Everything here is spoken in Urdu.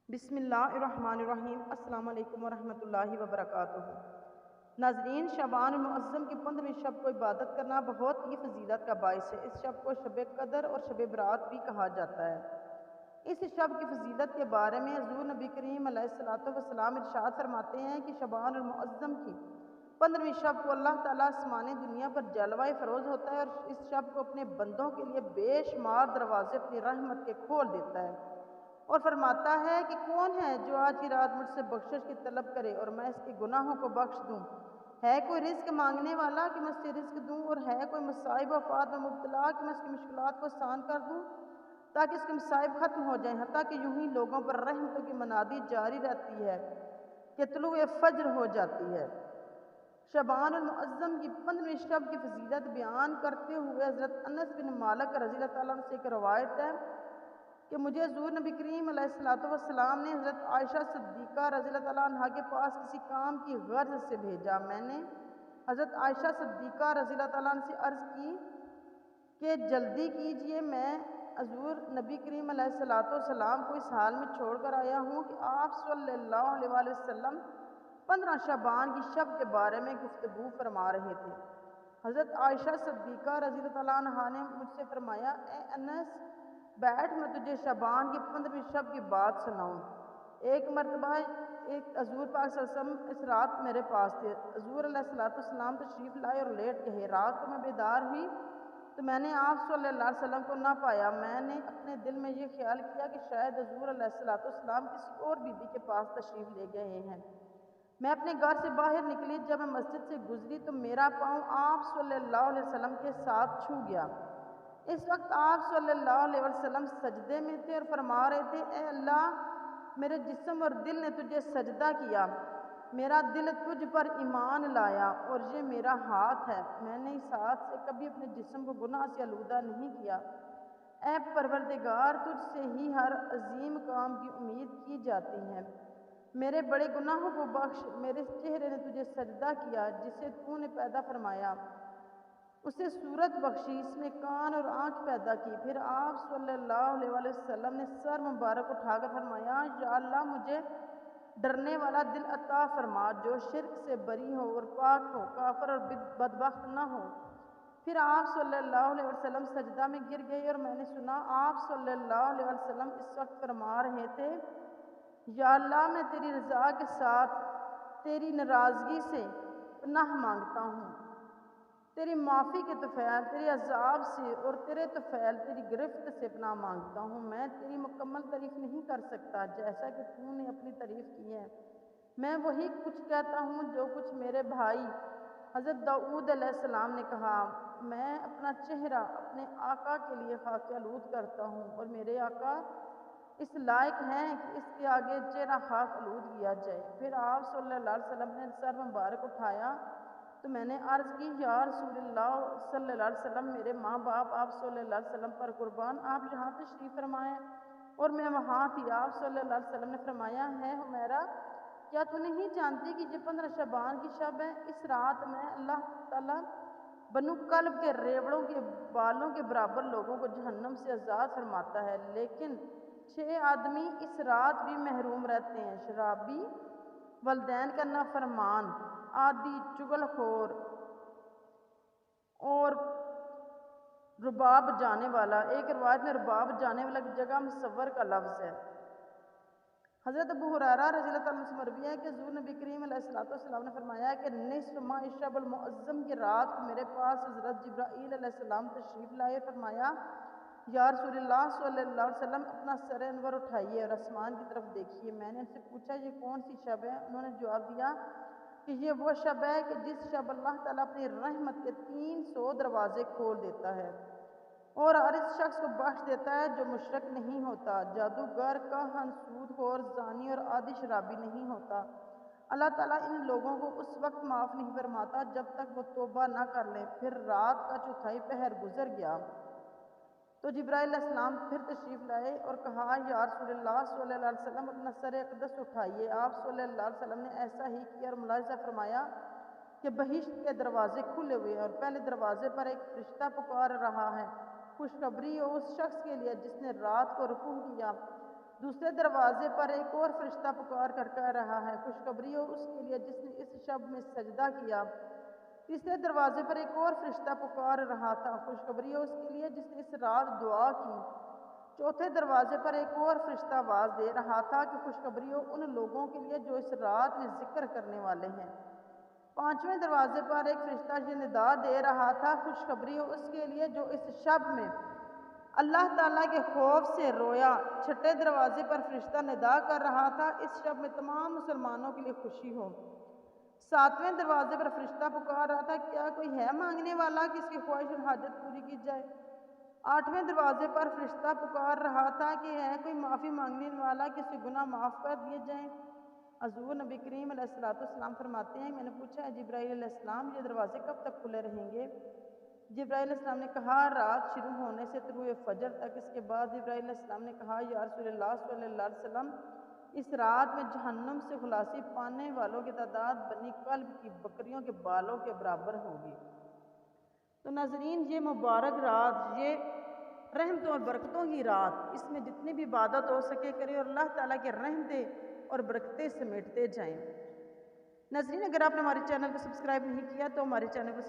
بسم اللہ الرحمن الرحیم۔ السلام علیکم ورحمۃ اللہ وبرکاتہ۔ ناظرین، شعبان المعظم کی 15ویں شب کو عبادت کرنا بہت ہی فضیلت کا باعث ہے۔ اس شب کو شب قدر اور شب برات بھی کہا جاتا ہے۔ اس شب کی فضیلت کے بارے میں حضور نبی کریم علیہ الصلوۃ والسلام ارشاد فرماتے ہیں کہ شعبان المعظم کی 15ویں شب کو اللہ تعالیٰ آسمان دنیا پر جلوہ فروز ہوتا ہے اور اس شب کو اپنے بندوں کے لیے بے شمار دروازے اپنی رحمت کے کھول دیتا ہے اور فرماتا ہے کہ کون ہے جو آج کی رات مجھ سے بخشش کی طلب کرے اور میں اس کے گناہوں کو بخش دوں۔ ہے کوئی رزق مانگنے والا کہ میں اس سے رزق دوں، اور ہے کوئی مصائب و آفات میں مبتلا کہ میں اس کی مشکلات کو آسان کر دوں تاکہ اس کے مصائب ختم ہو جائیں، حتیٰ کہ یوں ہی لوگوں پر رحمتوں کی منادی جاری رہتی ہے کہ طلوع فجر ہو جاتی ہے۔ شعبان المعظم کی 15ویں شب کی فضیلت بیان کرتے ہوئے حضرت انس بن مالک رضی اللہ تعالیٰ عنہ سے ایک روایت ہے کہ مجھے حضور نبی کریم علیہ الصلوۃ والسلام نے حضرت عائشہ صدیقہ رضی اللہ تعالیٰ عنہ کے پاس کسی کام کی غرض سے بھیجا۔ میں نے حضرت عائشہ صدیقہ رضی اللہ تعالیٰ عنہ سے عرض کی کہ جلدی کیجئے، میں حضور نبی کریم علیہ الصلوۃ والسلام کو اس حال میں چھوڑ کر آیا ہوں کہ آپ صلی اللہ علیہ وآلہ وسلم 15 شعبان کی شب کے بارے میں گفتگو فرما رہے تھے۔ حضرت عائشہ صدیقہ رضی اللہ تعالیٰ عنہ نے مجھ سے فرمایا، اے انس بیٹھ، میں تجھے شعبان کی 15ویں شب کی بات سناؤں۔ ایک مرتبہ حضور پاک صلی اللہ علیہ وسلم اس رات میرے پاس تھے۔ حضور علیہ الصلوۃ والسلام تشریف لائے اور لیٹ گئے۔ رات کو میں بیدار ہوئی تو میں نے آپ صلی اللہ علیہ وسلم کو نہ پایا۔ میں نے اپنے دل میں یہ خیال کیا کہ شاید حضور علیہ الصلوۃ والسلام کسی اور بی بی کے پاس تشریف لے گئے ہیں۔ میں اپنے گھر سے باہر نکلی، جب میں مسجد سے گزری تو میرا پاؤں آپ صلی اللہ علیہ وسلم کے ساتھ چھو گیا۔ اس وقت آپ صلی اللہ علیہ وسلم سجدے میں تھے اور فرما رہے تھے، اے اللہ، میرے جسم اور دل نے تجھے سجدہ کیا، میرا دل تجھ پر ایمان لایا اور یہ میرا ہاتھ ہے، میں نے اس ہاتھ سے کبھی اپنے جسم کو گناہ سے آلودہ نہیں کیا۔ اے پروردگار، تجھ سے ہی ہر عظیم کام کی امید کی جاتی ہے، میرے بڑے گناہوں کو بخش۔ میرے چہرے نے تجھے سجدہ کیا جسے تو نے پیدا فرمایا، اسے صورت بخشی، اس میں کان اور آنکھ پیدا کی۔ پھر آپ صلی اللہ علیہ وآلہ وسلم نے سر مبارک اٹھا کر فرمایا، یا اللہ، مجھے ڈرنے والا دل عطا فرما جو شرک سے بری ہو اور پاک ہو، کافر اور بدبخت نہ ہو۔ پھر آپ صلی اللہ علیہ وسلم سجدہ میں گر گئے اور میں نے سنا آپ صلی اللہ علیہ وسلم اس وقت فرما رہے تھے، یا اللہ، میں تیری رضا کے ساتھ تیری ناراضگی سے پناہ مانگتا ہوں، تیری معافی کے طفیل، تیرے عذاب سے اور تیرے طفیل تیری گرفت سے پناہ مانگتا ہوں۔ میں تیری مکمل تعریف نہیں کر سکتا جیسا کہ تو نے اپنی تعریف کی ہے۔ میں وہی کچھ کہتا ہوں جو کچھ میرے بھائی حضرت داؤد علیہ السلام نے کہا، میں اپنا چہرہ اپنے آقا کے لیے خاک آلود کرتا ہوں اور میرے آقا اس لائق ہیں کہ اس کے آگے چہرہ خاک آلود کیا جائے۔ پھر آپ صلی اللہ علیہ وسلم نے سر مبارک اٹھایا تو میں نے عرض کی، یا رسول اللہ صلی اللہ علیہ وسلم، میرے ماں باپ آپ صلی اللہ علیہ وسلم پر قربان، آپ یہاں تشریف فرمائیں اور میں وہاں تھی۔ آپ صلی اللہ علیہ وسلم نے فرمایا، ہے حمیرہ، کیا تو نہیں جانتی کہ یہ 15 شعبان کی شب ہے؟ اس رات میں اللہ تعالیٰ بنو کلب کے ریوڑوں کے بالوں کے برابر لوگوں کو جہنم سے آزاد فرماتا ہے، لیکن 6 آدمی اس رات بھی محروم رہتے ہیں: شرابی، والدین کا نافرمان، عادی، چغل خور اور رباب جانے والا۔ ایک روایت میں رباب جانے والا کی جگہ مصور کا لفظ ہے۔ حضرت ابو ہریرہ رضی اللہ تعالیٰ عنہ سے مروی ہے کہ حضور نبی کریم علیہ الصلوۃ والسلام نے فرمایا کہ نصف ماہ شب المعظم کی رات کو میرے پاس حضرت جبرائیل علیہ السلام تشریف لائے، فرمایا، یا رسول اللہ صلی اللہ علیہ وسلم، اپنا سر انور اٹھائیے اور آسمان کی طرف دیکھیے۔ میں نے ان سے پوچھا، یہ کون سی شب ہے؟ انہوں نے جواب دیا کہ یہ وہ شب ہے کہ جس شب اللہ تعالیٰ اپنی رحمت کے 300 دروازے کھول دیتا ہے اور ہر اس شخص کو بخش دیتا ہے جو مشرک نہیں ہوتا، جادوگر، کاہن، سود خور، زانی اور عادی شرابی نہیں ہوتا۔ اللہ تعالیٰ ان لوگوں کو اس وقت معاف نہیں فرماتا جب تک وہ توبہ نہ کر لیں۔ پھر رات کا چوتھائی پہر گزر گیا تو جبرائیل علیہ السلام پھر تشریف لائے اور کہا، یا رسول اللہ صلی اللہ علیہ وسلم، اپنا سر اقدس اٹھائیے۔ آپ صلی اللہ علیہ وسلم نے ایسا ہی کیا اور ملاحظہ فرمایا کہ بہشت کے دروازے کھلے ہوئے ہیں اور پہلے دروازے پر ایک فرشتہ پکار رہا ہے، خوشخبری ہو اس شخص کے لیے جس نے رات کو رکوع کیا دوسرے دروازے پر ایک اور فرشتہ پکار کر کہہ رہا ہے خوشخبری ہو اس کے لیے جس نے اس شب میں سجدہ کیا۔ تیسرے دروازے پر ایک اور فرشتہ پکار رہا تھا خوشخبری ہو اس کے لیے جس نے اس رات دعا کی۔ چوتھے دروازے پر ایک اور فرشتہ آواز دے رہا تھا کہ خوشخبری ہو ان لوگوں کے لیے جو اس رات میں ذکر کرنے والے ہیں۔ پانچویں دروازے پر ایک فرشتہ یہ ندا دے رہا تھا خوشخبری ہو اس کے لیے جو اس شب میں اللہ تعالیٰ کے خوف سے رویا۔ چھٹے دروازے پر فرشتہ ندا کر رہا تھا اس شب میں تمام مسلمانوں کے لیے خوشی ہو۔ ساتویں دروازے پر فرشتہ پکار رہا تھا کیا کوئی ہے مانگنے والا کہ اس کی خواہش اور حاجت پوری کی جائے۔ آٹھویں دروازے پر فرشتہ پکار رہا تھا کہ ہے کوئی معافی مانگنے والا کہ اس کے گناہ معاف کر دیے جائیں۔ حضور نبی کریم علیہ السلام فرماتے ہیں میں نے پوچھا ہے جبرائیل علیہ السلام یہ دروازے کب تک کھلے رہیں گے؟ جبرائیل علیہ السلام نے کہا رات شروع ہونے سے طلوع فجر تک۔ اس کے بعد جبرائیل علیہ السلام نے کہا یا رسول اللہ صلی اللہ علیہ وسلم اس رات میں جہنم سے خلاصی پانے والوں کی تعداد بنی کلب کی بکریوں کے بالوں کے برابر ہوگی۔ تو ناظرین یہ مبارک رات یہ رحمتوں اور برکتوں کی رات اس میں جتنی بھی عبادت ہو سکے کرے اور اللہ تعالیٰ کے رحمتیں اور برکتیں سمیٹتے جائیں۔ ناظرین اگر آپ نے ہمارے چینل کو سبسکرائب نہیں کیا تو ہمارے چینل کو